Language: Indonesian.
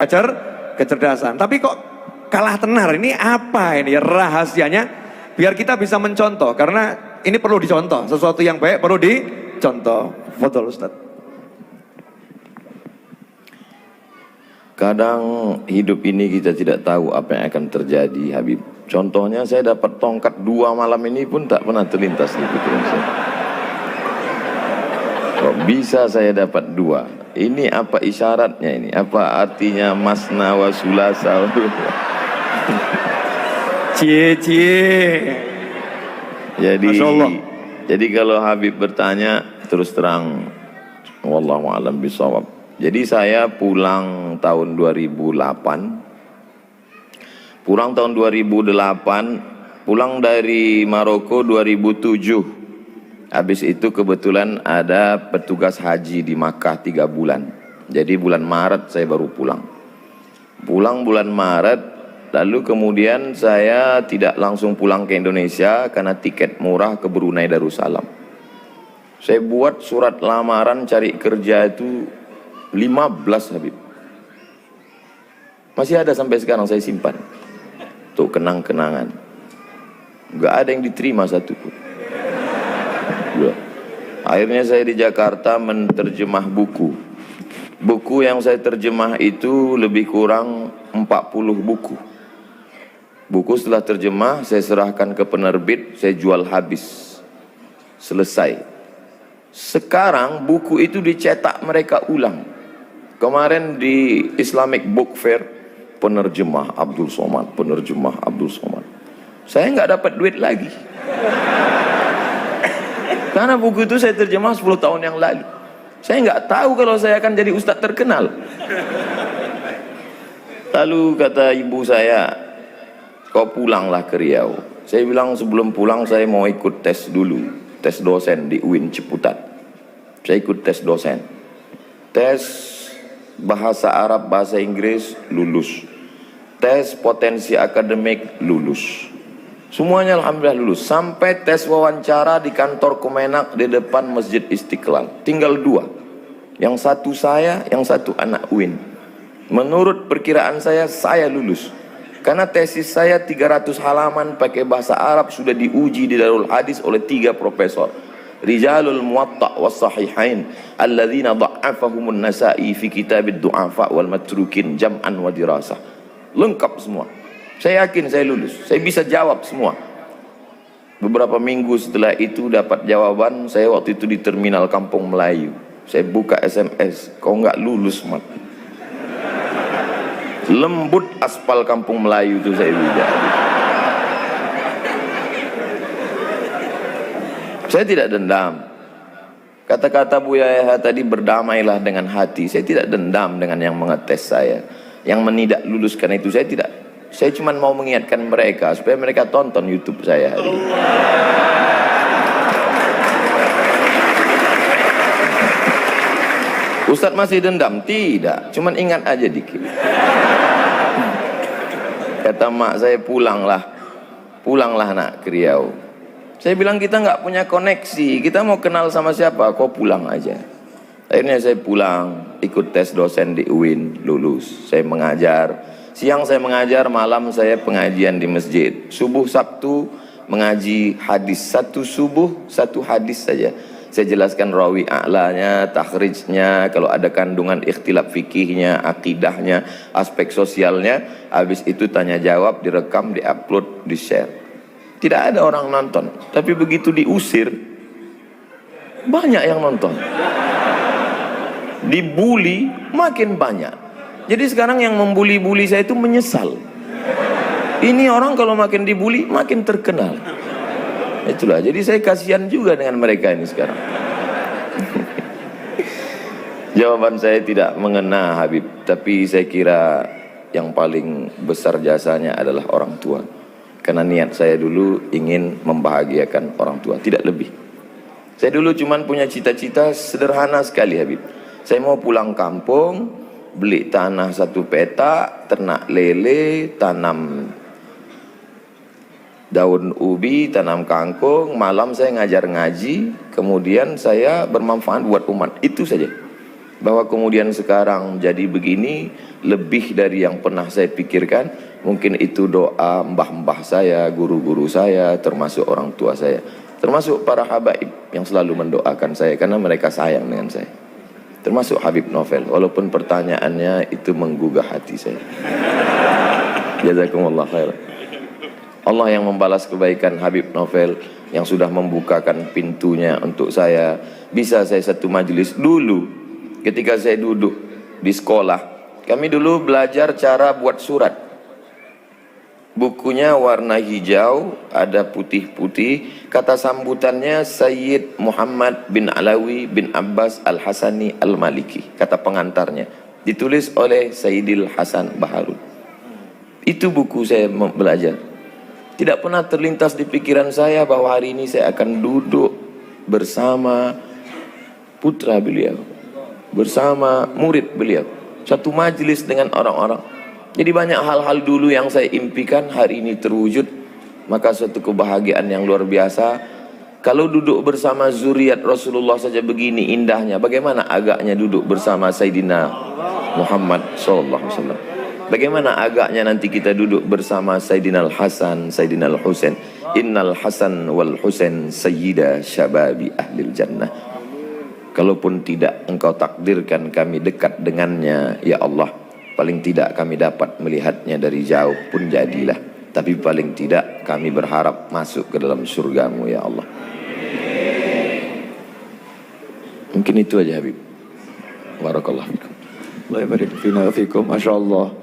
belajar kecerdasan. Tapi kok kalah tenar, ini apa ini rahasianya? Biar kita bisa mencontoh, karena ini perlu dicontoh, sesuatu yang baik perlu dicontoh. Betul Ustaz. Kadang hidup ini kita tidak tahu apa yang akan terjadi, Habib. Contohnya saya dapat tongkat 2 malam ini pun tak pernah terlintas di pikiran saya. Kok bisa saya dapat 2? Ini apa isyaratnya ini? Apa artinya masna wa sulasa? Jadi kalau Habib bertanya terus terang, wallahu a'lam bishawab. Jadi saya pulang tahun 2008. Pulang tahun 2008, pulang dari Maroko 2007. Habis itu kebetulan ada petugas haji di Makkah 3 bulan. Jadi bulan Maret saya baru pulang. Pulang bulan Maret, lalu kemudian saya tidak langsung pulang ke Indonesia karena tiket murah ke Brunei Darussalam. Saya buat surat lamaran cari kerja itu 15, Habib. Masih ada sampai sekarang saya simpan. Tuh kenang-kenangan. Gak ada yang diterima satu pun. Akhirnya saya di Jakarta menerjemah buku. Buku yang saya terjemah itu lebih kurang 40 buku. Buku setelah terjemah saya serahkan ke penerbit, saya jual habis. Selesai. Sekarang buku itu dicetak mereka ulang. Kemarin di Islamic Book Fair, penerjemah Abdul Somad, penerjemah Abdul Somad. Saya nggak dapat duit lagi. Karena buku itu saya terjemah 10 tahun yang lalu. Saya nggak tahu kalau saya akan jadi ustadz terkenal. Lalu kata ibu saya, kau pulanglah ke Riau. Saya bilang sebelum pulang saya mau ikut tes dulu. Tes dosen di UIN Ciputat. Saya ikut tes dosen. Tes bahasa Arab, bahasa Inggris, lulus. Tes potensi akademik, lulus. Semuanya alhamdulillah lulus. Sampai tes wawancara di kantor Kemenak di depan Masjid Istiqlal. Tinggal 2. Yang satu saya, yang satu anak UIN. Menurut perkiraan saya lulus. Karena tesis saya 300 halaman pakai bahasa Arab sudah diuji di Darul Hadis oleh 3 profesor. Rijalul Muwatta' was Sahihain alladzina dha'afahumun Nasa'i fi kitabid du'afa wal matrukin jam'an wa dirasah. Lengkap semua. Saya yakin saya lulus. Saya bisa jawab semua. Beberapa minggu setelah itu dapat jawaban. Saya waktu itu di terminal Kampung Melayu. Saya buka SMS. Kau nggak lulus, Mat. Lembut aspal Kampung Melayu itu saya bilang. Saya tidak dendam. Kata-kata Buya Yahya tadi, berdamailah dengan hati. Saya tidak dendam dengan yang mengetes saya. Yang menidak lulus karena itu saya tidak. Saya cuma mau mengingatkan mereka supaya mereka tonton YouTube saya hari ini. Ustadz masih dendam? Tidak, cuma ingat aja dikit. Kata mak saya, pulanglah nak ke Riau. Saya bilang kita nggak punya koneksi, kita mau kenal sama siapa? Kau pulang aja. Akhirnya saya pulang, ikut tes dosen di UIN, lulus. Saya mengajar. Siang saya mengajar, malam saya pengajian di masjid. Subuh Sabtu mengaji hadis. 1 subuh 1 hadis saja. Saya jelaskan rawi a'lanya, takhrijnya, kalau ada kandungan ikhtilaf fikihnya, akidahnya, aspek sosialnya. Habis itu tanya jawab, direkam, diupload, di-share. Tidak ada orang nonton. Tapi begitu diusir, banyak yang nonton. Dibully, makin banyak. Jadi sekarang yang membuli-buli saya itu menyesal. Ini orang kalau makin dibully makin terkenal. Itulah, jadi saya kasihan juga dengan mereka ini sekarang. Jawaban saya tidak mengena, Habib. Tapi saya kira yang paling besar jasanya adalah orang tua. Karena niat saya dulu ingin membahagiakan orang tua, tidak lebih. Saya dulu cuma punya cita-cita sederhana sekali, Habib. Saya mau pulang kampung, beli tanah 1 petak, ternak lele, tanam daun ubi, tanam kangkung. Malam saya ngajar ngaji, kemudian saya bermanfaat buat umat. Itu saja. Bahwa kemudian sekarang jadi begini lebih dari yang pernah saya pikirkan. Mungkin itu doa mbah-mbah saya, guru-guru saya, termasuk orang tua saya, termasuk para habaib yang selalu mendoakan saya karena mereka sayang dengan saya. Termasuk Habib Novel, walaupun pertanyaannya itu menggugah hati saya. Jazakumullah khair. Allah yang membalas kebaikan Habib Novel yang sudah membukakan pintunya untuk saya. Bisa saya satu majelis dulu ketika saya duduk di sekolah. Kami dulu belajar cara buat surat. Bukunya warna hijau, ada putih-putih. Kata sambutannya Sayyid Muhammad bin Alawi bin Abbas Al-Hasani Al-Maliki. Kata pengantarnya. Ditulis oleh Sayyidil Hasan Baharun. Itu buku saya belajar. Tidak pernah terlintas di pikiran saya bahwa hari ini saya akan duduk bersama putra beliau, bersama murid beliau, satu majelis dengan orang-orang. Jadi banyak hal-hal dulu yang saya impikan hari ini terwujud. Maka suatu kebahagiaan yang luar biasa. Kalau duduk bersama zuriat Rasulullah saja begini indahnya, bagaimana agaknya duduk bersama Sayyidina Muhammad SAW. Bagaimana agaknya nanti kita duduk bersama Sayyidina Al-Hasan, Sayyidina Al-Husain. Innal Hasan wal Husain sayyida syababi ahlil jannah. Kalaupun tidak engkau takdirkan kami dekat dengannya, ya Allah, paling tidak kami dapat melihatnya dari jauh pun jadilah. Tapi paling tidak kami berharap masuk ke dalam surgamu, ya Allah. Mungkin itu aja Habib. Barakallahu fikum. Allah barik fina fikum. Masya Allah.